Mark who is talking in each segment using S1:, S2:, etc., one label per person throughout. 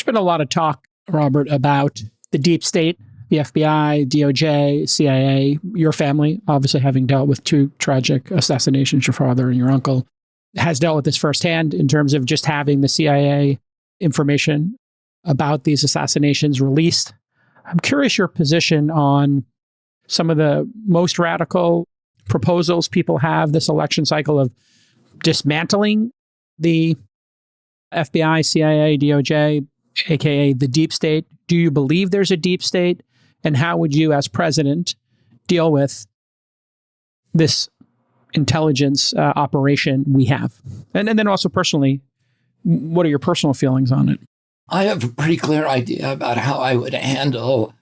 S1: There's been a lot of talk, Robert, about the deep state, the FBI, DOJ, CIA, your family, obviously having dealt with two tragic assassinations, your father and your uncle, has dealt with this firsthand in terms of just having the CIA information about these assassinations released. I'm curious your position on some of the most radical proposals people have this election cycle of dismantling the FBI, CIA, DOJ, aka the deep state. Do you believe there's a deep state? And how would you, as president, deal with this intelligence operation we have? And then also personally, what are your personal feelings on it?
S2: I have a pretty clear idea about how I would handle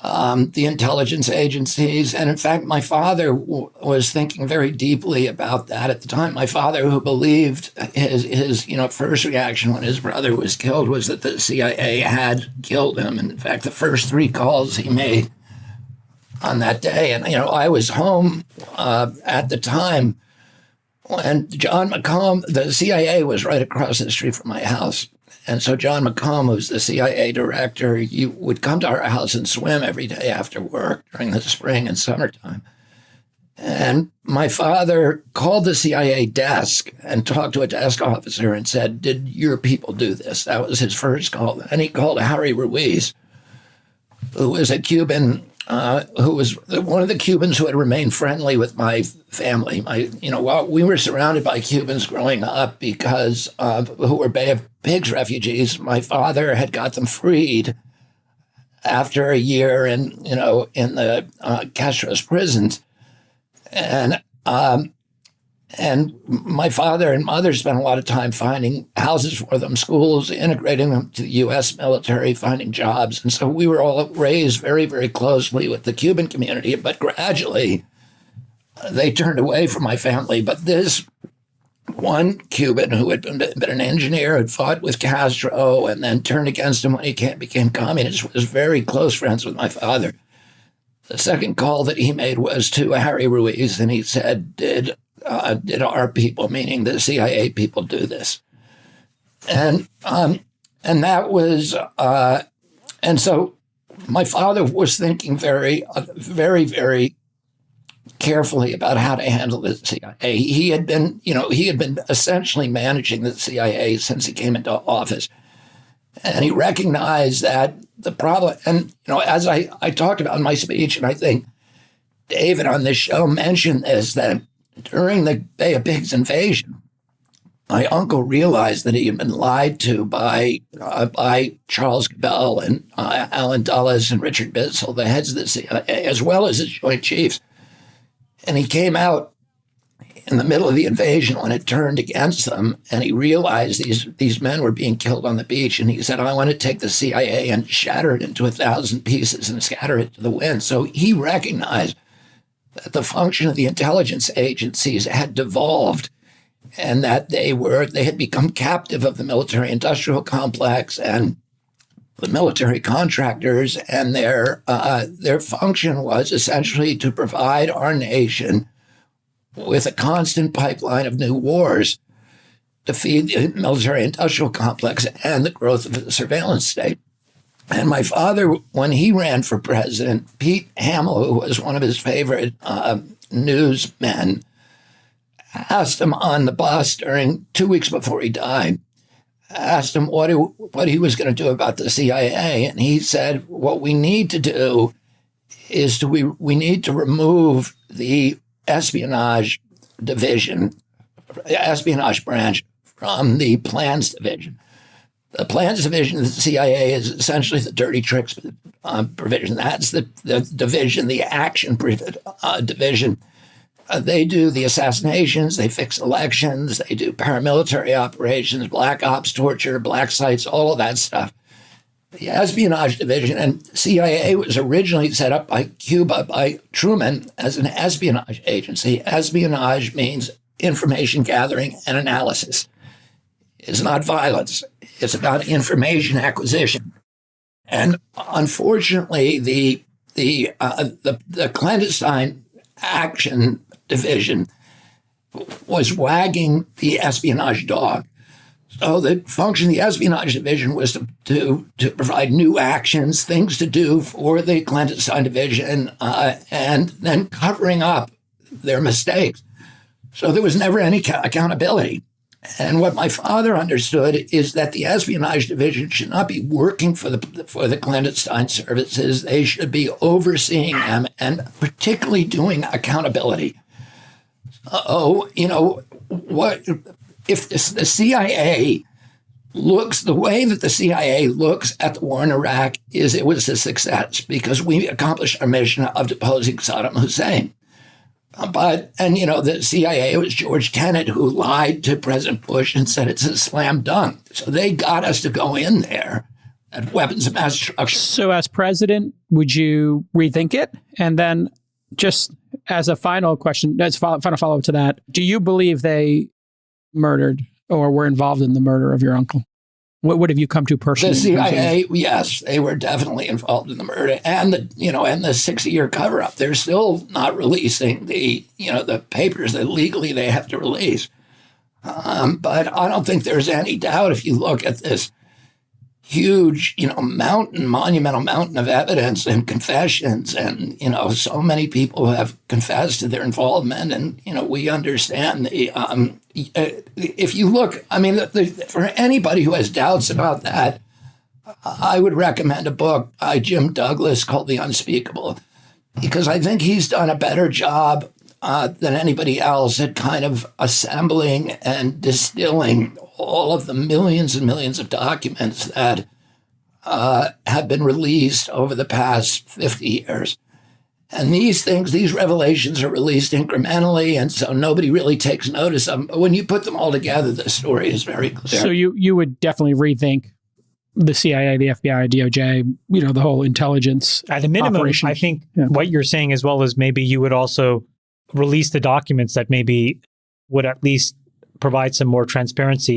S2: the intelligence agencies. And in fact, my father was thinking very deeply about that at the time. My father, who believed his first reaction when his brother was killed was that the CIA had killed him. And in fact, the first 3 calls he made on that day, and I was home at the time when John McComb, the CIA was right across the street from my house. And so John McComb, who's the CIA director, you would come to our house and swim every day after work during the spring and summertime. And my father called the CIA desk and talked to a desk officer and said, "Did your people do this?" That was his first call. And he called Harry Ruiz, who was a Cuban, who was one of the Cubans who had remained friendly with my family. While we were surrounded by Cubans growing up because who were Bay of Pigs refugees, my father had got them freed after a year in the Castro's prisons, and my father and mother spent a lot of time finding houses for them, schools, integrating them to the U.S. military, finding jobs. And so we were all raised very, very closely with the Cuban community. But gradually, they turned away from my family. But this one Cuban who had been an engineer, had fought with Castro and then turned against him when he became communist, was very close friends with my father. The second call that he made was to Harry Ruiz, and he said, did our people, meaning the CIA people, do this? And that was, and so my father was thinking very, very, very carefully about how to handle the CIA. He had been essentially managing the CIA since he came into office. And he recognized that the problem, and as I talked about in my speech, and I think David on this show mentioned this, that during the Bay of Pigs invasion, my uncle realized that he had been lied to by Charles Cabell and Alan Dulles and Richard Bissell, the heads of the CIA, as well as his Joint Chiefs. And he came out in the middle of the invasion when it turned against them, and he realized these men were being killed on the beach, and he said, "I want to take the CIA and shatter it into 1,000 pieces and scatter it to the wind." So he recognized that the function of the intelligence agencies had devolved, and that they had become captive of the military-industrial complex and the military contractors, and their function was essentially to provide our nation with a constant pipeline of new wars to feed the military-industrial complex and the growth of the surveillance state. And my father, when he ran for president, Pete Hamill, who was one of his favorite newsmen, asked him on the bus 2 weeks before he died, asked him what he was going to do about the CIA. And he said, what we need to do is we need to remove the espionage branch from the plans division. The plans division of the CIA is essentially the dirty tricks provision. That's the division, the action division. They do the assassinations, they fix elections, they do paramilitary operations, black ops, torture, black sites, all of that stuff. The espionage division, and CIA was originally set up by Cuba, by Truman, as an espionage agency. Espionage means information gathering and analysis. It's not violence. It's about information acquisition. And unfortunately, the clandestine action division was wagging the espionage dog. So the function of the espionage division was to provide new actions, things to do for the clandestine division, and then covering up their mistakes. So there was never any accountability. And what my father understood is that the espionage division should not be working for the clandestine services. They should be overseeing them and particularly doing accountability. What if the CIA looks the way that the CIA looks at the war in Iraq is it was a success because we accomplished our mission of deposing Saddam Hussein. The CIA, it was George Tenet who lied to President Bush and said it's a slam dunk. So they got us to go in there at weapons of mass destruction.
S1: So as president, would you rethink it? And then just as a final question, as final follow-up to that, do you believe they murdered or were involved in the murder of your uncle? What have you come to personally?
S2: The CIA, yes, they were definitely involved in the murder and the 60-year cover-up. They're still not releasing the papers that legally they have to release. But I don't think there's any doubt if you look at this huge, monumental mountain of evidence and confessions, and so many people who have confessed to their involvement, and we understand the. If you look, for anybody who has doubts about that, I would recommend a book by Jim Douglas called The Unspeakable, because I think he's done a better job than anybody else at kind of assembling and distilling all of the millions and millions of documents that have been released over the past 50 years. And these revelations are released incrementally, and so nobody really takes notice of them. But when you put them all together, the story is very clear.
S1: So you would definitely rethink the CIA, the FBI, DOJ, the whole intelligence
S3: at a minimum,
S1: operations.
S3: I think what you're saying, as well as maybe you would also release the documents that maybe would at least provide some more transparency.